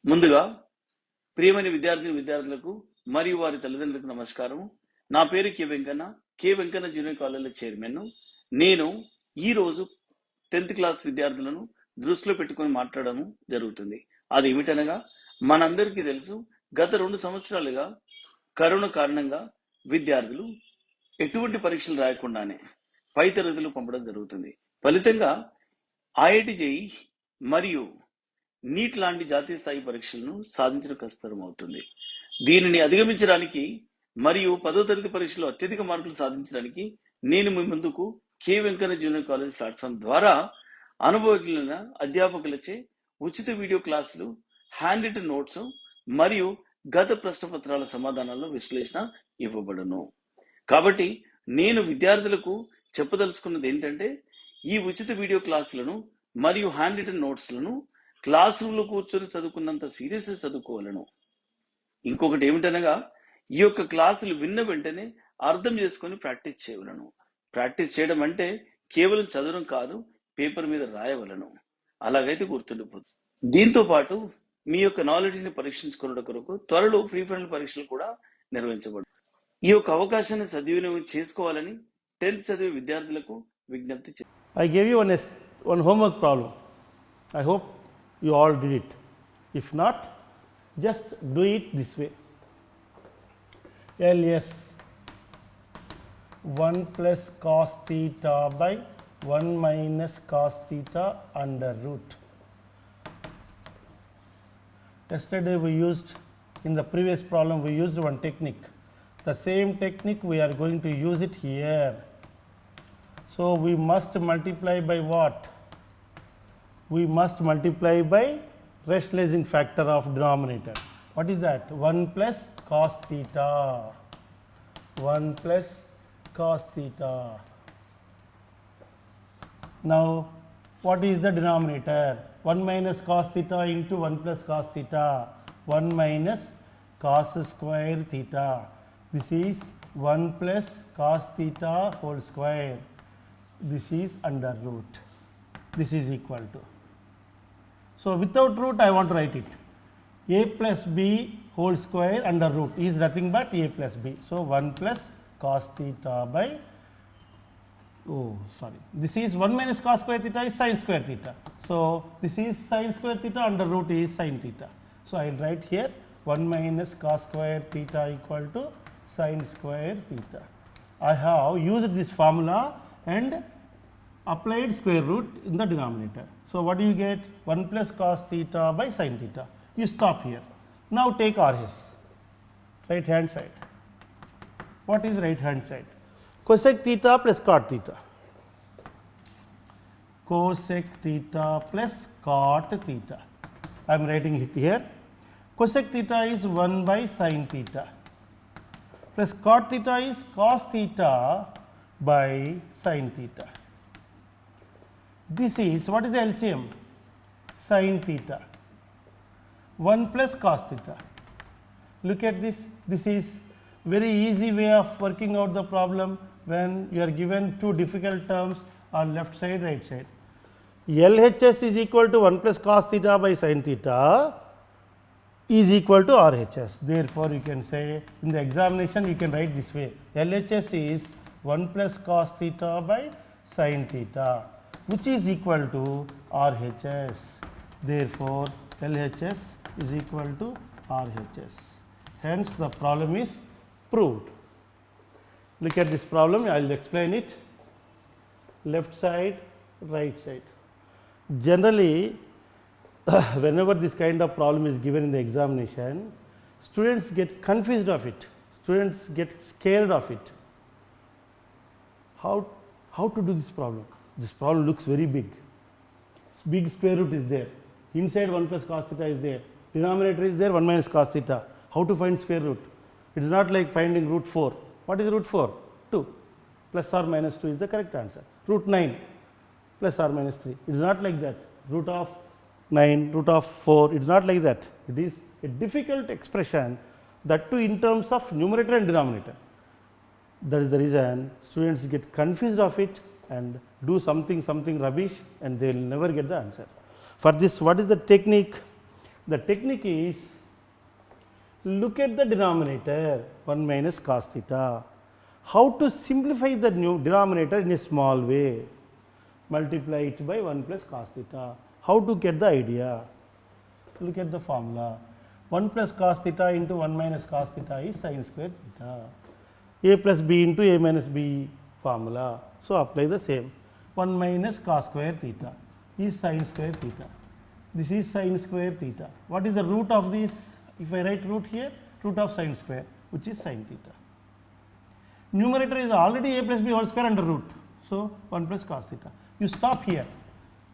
ముందుగా ప్రియమైన విద్యార్థులకు మరియు వారి తల్లిదండ్రులకు నమస్కారం. నా పేరు కె వెంకన్న జూనియర్ కాలేజీలో చైర్మన్. నేను ఈ రోజు 10th క్లాస్ విద్యార్థులను దృష్టిలో పెట్టుకొని మాట్లాడడం జరుగుతుంది. అది ఏమిటనగా, మనందరికీ తెలుసు, గత 2 సంవత్సరాలుగా కరోనా కారణంగా విద్యార్థులు ఎటువంటి పరీక్షలు రాయకుండానే పై తరగతులు పంపడం జరుగుతుంది. ఫలితంగా ఐఐటి జేఈ మరియు నీట్ లాంటి జాతీయ స్థాయి పరీక్షలను సాధించడం కష్టతరం అవుతుంది. దీనిని అధిగమించడానికి మరియు 10వ తరగతి పరీక్షలో అత్యధిక మార్కులు సాధించడానికి నేను మీ ముందుకు K Venkanna junior college platform ద్వారా అనుభవజ్ఞులైన అధ్యాపకులచే ఉచిత వీడియో క్లాసులు, హ్యాండ్ రిటన్ నోట్స్ మరియు గత ప్రశ్నపత్రాల సమాధానాల విశ్లేషణ ఇవ్వబడును. కాబట్టి నేను విద్యార్థులకు చెప్పదలుచుకున్నది ఏంటంటే, ఈ ఉచిత వీడియో క్లాసులను మరియు హ్యాండ్ రిటన్ నోట్స్లను క్లాస్ రూమ్లో కూర్చొని చదువుకున్నంత సీరియస్గా చదువుకోవాలను. ఇంకొకటి ఏమిటనగా, ఈ యొక్క క్లాసులు విన్న వెంటనే అర్థం చేసుకొని ప్రాక్టీస్ చేయవలను. ప్రాక్టీస్ చేయడం అంటే కేవలం చదవడం కాదు, పేపర్ మీద రాయవలను. అలాగైతే గుర్తుండిపోతుంది. దీంతో పాటు మీ యొక్క నాలెడ్జ్ని పరీక్షించుకున్న కొరకు త్వరలో ప్రీ ఫైనల్ పరీక్షలు కూడా నిర్వహించబడు. ఈ యొక్క అవకాశాన్ని సద్వినియోగం చేసుకోవాలని 10th చదివే విద్యార్థులకు విజ్ఞప్తి చేస్తాను. I gave you one homework problem. I hope you all did it. If not, just do it this way. LS 1 plus cos theta by 1 minus cos theta under root. Yesterday we used, in the previous problem we used one technique. The same technique we are going to use it here. So we must multiply by what? We must multiply by rationalizing factor of denominator. What is that? 1 plus cos theta. 1 plus cos theta. Now what is the denominator? 1 minus cos theta into 1 plus cos theta. 1 minus cos square theta. This is 1 plus cos theta whole square. This is under root. This is equal to. So without root I want to write it. A plus b whole square under root is nothing but a plus b. So 1 plus cos theta by, this is 1 minus cos square theta is sin square theta. So this is sin square theta under root is sin theta. So I will write here 1 minus cos square theta equal to sin square theta. I have used this formula and applied square root in the denominator. So what do you get? 1 plus cos theta by sin theta. You stop here. Now take RS, right hand side. What is right hand side? Cosec theta plus cot theta. Cosec theta plus cot theta. I am writing it here. Cosec theta is 1 by sin theta plus cot theta is cos theta by sin theta. This is, what is the LCM? Sin theta. 1 plus cos theta. Look at this. This is very easy way of working out the problem when you are given two difficult terms on left side, right side. LHS is equal to 1 plus cos theta by sin theta is equal to RHS. Therefore, you can say in the examination you can write this way. LHS is 1 plus cos theta by sin theta, which is equal to RHS. Therefore, LHS is equal to RHS. Hence, the problem is proved. Look at this problem, I will explain it. Left side, right side. Generally, whenever this kind of problem is given in the examination, students get confused of it, students get scared of it. How to do this problem? This problem looks very big. Big square root is there. Inside 1 plus cos theta is there. Denominator is there 1 minus cos theta. How to find square root? It is not like finding root 4. What is root 4? 2. Plus or minus 2 is the correct answer. Root 9 plus or minus 3. It is not like that. Root of 9, root of 4. It is not like that. It is a difficult expression, that too in terms of numerator and denominator. That is the reason students get confused of it and do something rubbish and they will never get the answer. For this, what is the technique? The technique is, look at the denominator 1 minus cos theta. How to simplify the new denominator in a small way? Multiply it by 1 plus cos theta. How to get the idea? Look at the formula. 1 plus cos theta into 1 minus cos theta is sin square theta. A plus b into a minus b formula. So, apply the same. 1 minus cos square theta is sin square theta. This is sin square theta. What is the root of this? If I write root here, root of sin square, which is sin theta. Numerator is already a plus b whole square under root. So, 1 plus cos theta. You stop here.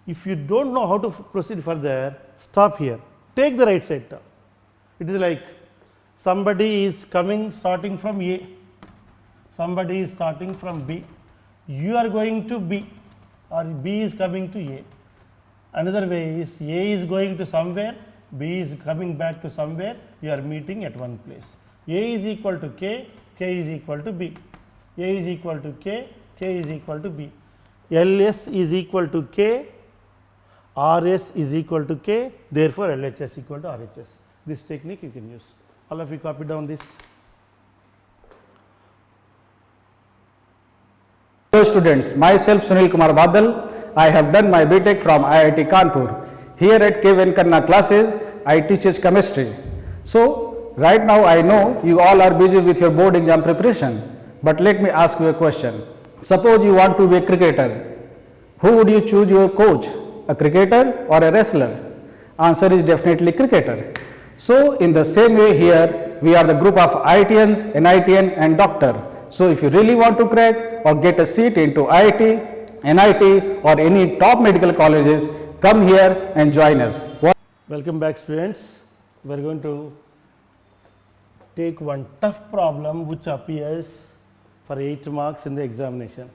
If you do not know how to proceed further, stop here. Take the right side term. It is like somebody is coming starting from A. Somebody is starting from B. You are going to B, or B is coming to A. Another way is A is going to somewhere, B is coming back to somewhere, you are meeting at one place. A is equal to K, K is equal to B. A is equal to K, K is equal to B. LS is equal to K, RS is equal to K, therefore LHS equal to RHS. This technique you can use. All of you copy down this. Hello students, myself Sunil Kumar Badal. I have done my BTech from IIT Kanpur. Here at K. Venkanna classes, I teach chemistry. So, right now I know you all are busy with your board exam preparation. But let me ask you a question. Suppose you want to be a cricketer. Who would you choose your coach? A cricketer or a wrestler? Answer is definitely cricketer. So, in the same way here, we are the group of IITians, NITian and doctor. So, if you really want to crack or get a seat into IIT, NIT or any top medical colleges, come here and join us. Welcome back students. We are going to take one tough problem which appears for 8 marks in the examination.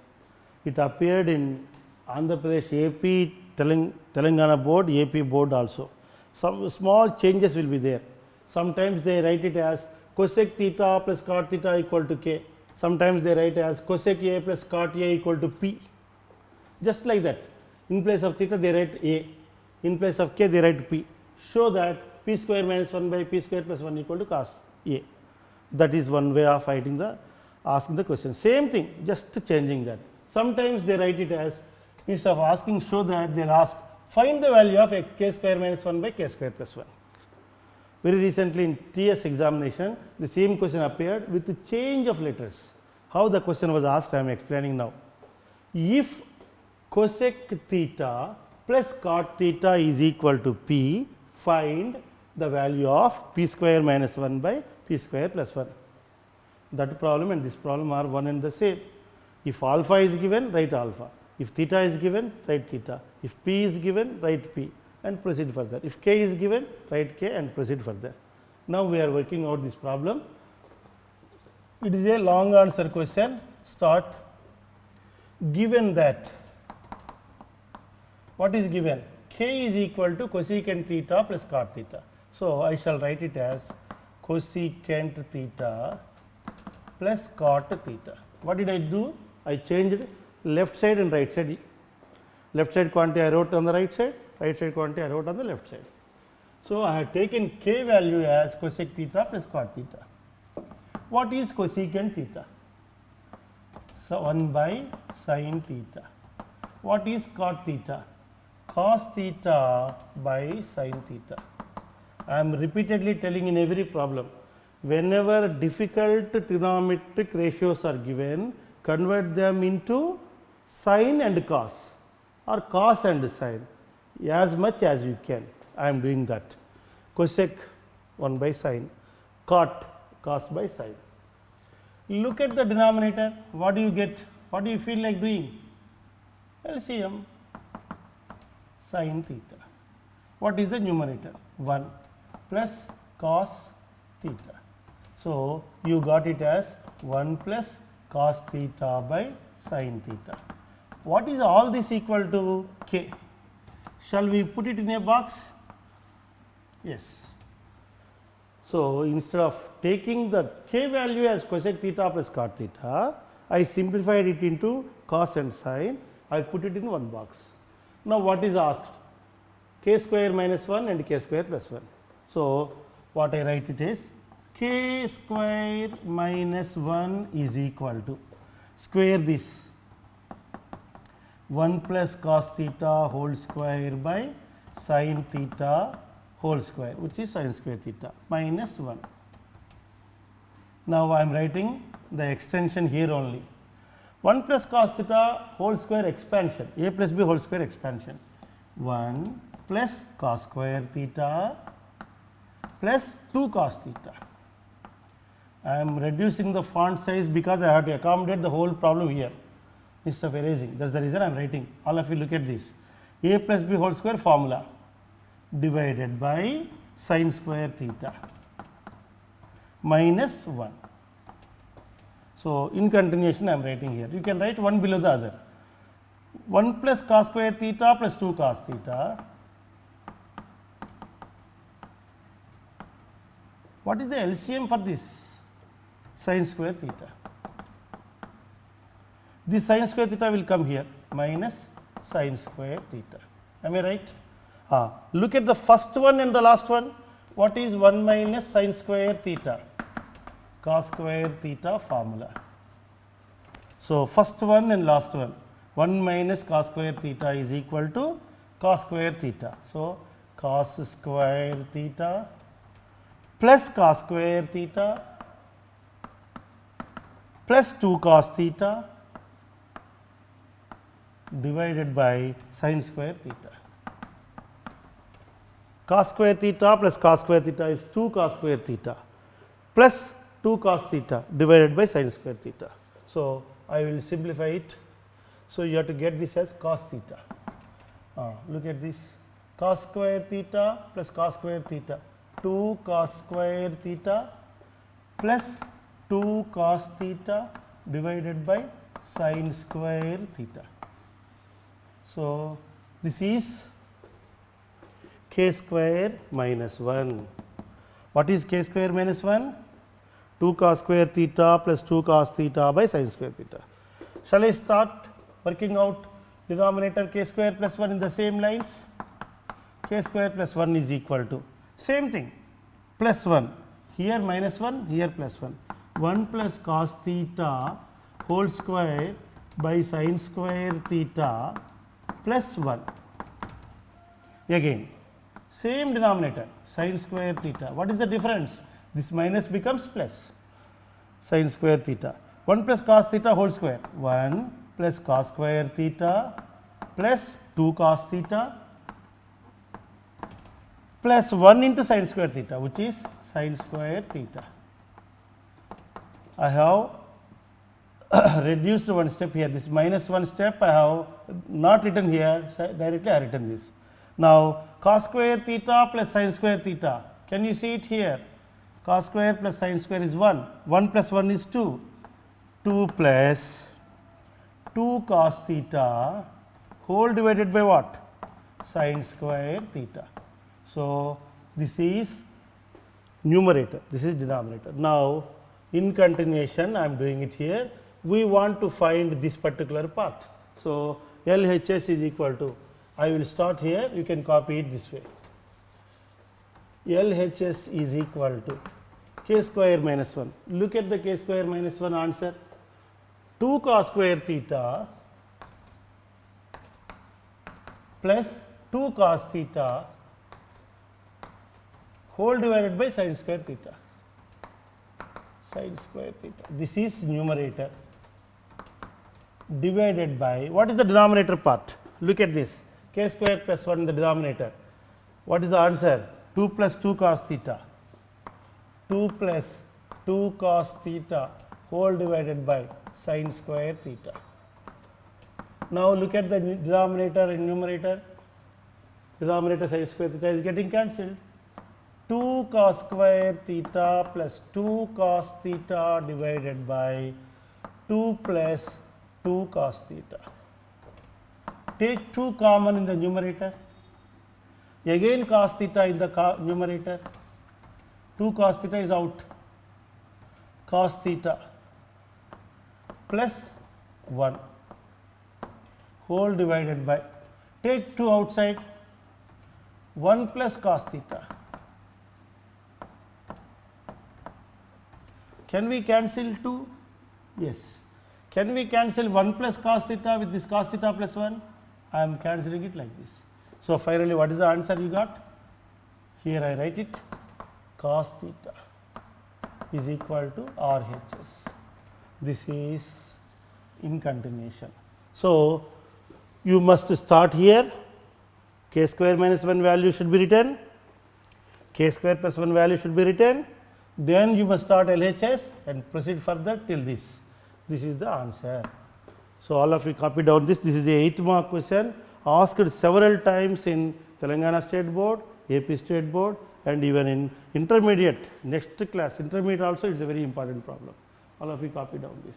It appeared in Andhra Pradesh AP, Telangana board, AP board also. Some small changes will be there. Sometimes they write it as cosec theta plus cot theta equal to K. Sometimes they write as cosec A plus cot A equal to P. Just like that. In place of theta they write A. In place of K they write P. Show that P square minus 1 by P square plus 1 equal to cos A. That is one way of asking the question. Same thing, just changing that. Sometimes they write it as, instead of asking show that, they will ask find the value of a k square minus 1 by k square plus 1. Very recently in TS examination, the same question appeared with the change of letters. How the question was asked, I am explaining now. If cosec theta plus cot theta is equal to P, find the value of P square minus 1 by P square plus 1. That problem and this problem are one and the same. If alpha is given, write alpha. If theta is given, write theta. If P is given, write P and proceed further. If K is given, write K and proceed further. Now we are working out this problem. It is a long answer question. Start. Given that, what is given? K is equal to cosecant theta plus cot theta. So, I shall write it as cosecant theta plus cot theta. What did I do? I changed left side and right side. Left side quantity I wrote on the right side side quantity I wrote on the left side. So, I have taken K value as cosec theta plus cot theta. What is cosecant theta? So, 1 by sin theta. What is cot theta? Cos theta by sin theta. I am repeatedly telling in every problem, whenever difficult trigonometric ratios are given, convert them into sin and cos or cos and sin as much as you can. I am doing that. Cosec 1 by sin, cot cos by sin. Look at the denominator. What do you get? What do you feel like doing? LCM sin theta. What is the numerator? 1 plus cos theta. So, you got it as 1 plus cos theta by sin theta. What is all this equal to? K. Shall we put it in a box? Yes. So, instead of taking the K value as cosec theta plus cot theta, I simplified it into cos and sin. I put it in one box. Now, what is asked? K square minus 1 and K square plus 1. So, what I write it is k square minus 1 is equal to, square this, 1 plus cos theta whole square by sin theta whole square, which is sin square theta, minus 1. Now, I am writing the extension here only. 1 plus cos theta whole square expansion, a plus b whole square expansion, 1 plus cos square theta plus 2 cos theta. I am reducing the font size because I have to accommodate the whole problem here instead of erasing. That is the reason I am writing. All of you look at this, a plus b whole square formula divided by sin square theta minus 1. So, in continuation I am writing here. You can write one below the other. 1 plus cos square theta plus 2 cos theta. What is the LCM for this? Sin square theta. This sin square theta will come here, minus sin square theta. Am I right? Look at the first one and the last one. What is 1 minus sin square theta? Cos square theta formula. So, first one and last one, 1 minus cos square theta is equal to cos square theta. So, cos square theta plus cos square theta plus 2 cos theta divided by sin square theta. Cos square theta plus cos square theta is 2 cos square theta plus 2 cos theta divided by sin square theta. So, I will simplify it. So, you have to get this as cos theta. Look at this, cos square theta plus cos square theta, 2 cos square theta plus 2 cos theta divided by sin square theta. So, this is k square minus 1. What is k square minus 1? 2 cos square theta plus 2 cos theta by sin square theta. Shall I start working out denominator k square plus 1 in the same lines? K square plus 1 is equal to, same thing, plus 1, here minus 1, here plus 1, 1 plus cos theta whole square by sin square theta plus 1. Again, same denominator, sin square theta. What is the difference? This minus becomes plus, sin square theta. 1 plus cos theta whole square, 1 plus cos square theta plus 2 cos theta plus 1 into sin square theta, which is sin square theta. I have reduced one step here, this minus 1 step I have not written here, directly I have written this. Now, cos square theta plus sin square theta, can you see it here? Cos square plus sin square is 1, 1 plus 1 is 2, 2 plus 2 cos theta whole divided by what? Sin square theta. So, this is numerator, this is denominator. Now, in continuation I am doing it here, we want to find this particular part. So, LHS is equal to, I will start here, you can copy it this way. LHS is equal to k square minus 1. Look at the k square minus 1 answer, 2 cos square theta plus 2 cos theta whole divided by sin square theta. Sin square theta. This is numerator divided by, what is the denominator part? Look at this, k square plus 1 in the denominator. What is the answer? 2 plus 2 cos theta, 2 plus 2 cos theta whole divided by sin square theta. Now, look at the denominator and numerator. Denominator sin square theta is getting cancelled. 2 cos square theta plus 2 cos theta divided by 2 plus 2 cos theta. Take 2 common in the numerator. Again cos theta in the numerator. 2 cos theta is out. Cos theta plus 1 whole divided by, take 2 outside, 1 plus cos theta Can we cancel 2? Yes. Can we cancel 1 plus cos theta with this cos theta plus 1? I am cancelling it like this. So, finally, what is the answer you got? Here I write it, cos theta is equal to RHS. This is in continuation. So, you must start here, k square minus 1 value should be written, k square plus 1 value should be written, then you must start LHS and proceed further till this. This is the answer. So, all of you copy down this. This is the 8th mark question asked several times in Telangana State Board, AP State Board, and even in intermediate next class intermediate also it is a very important problem. All of you copy down this.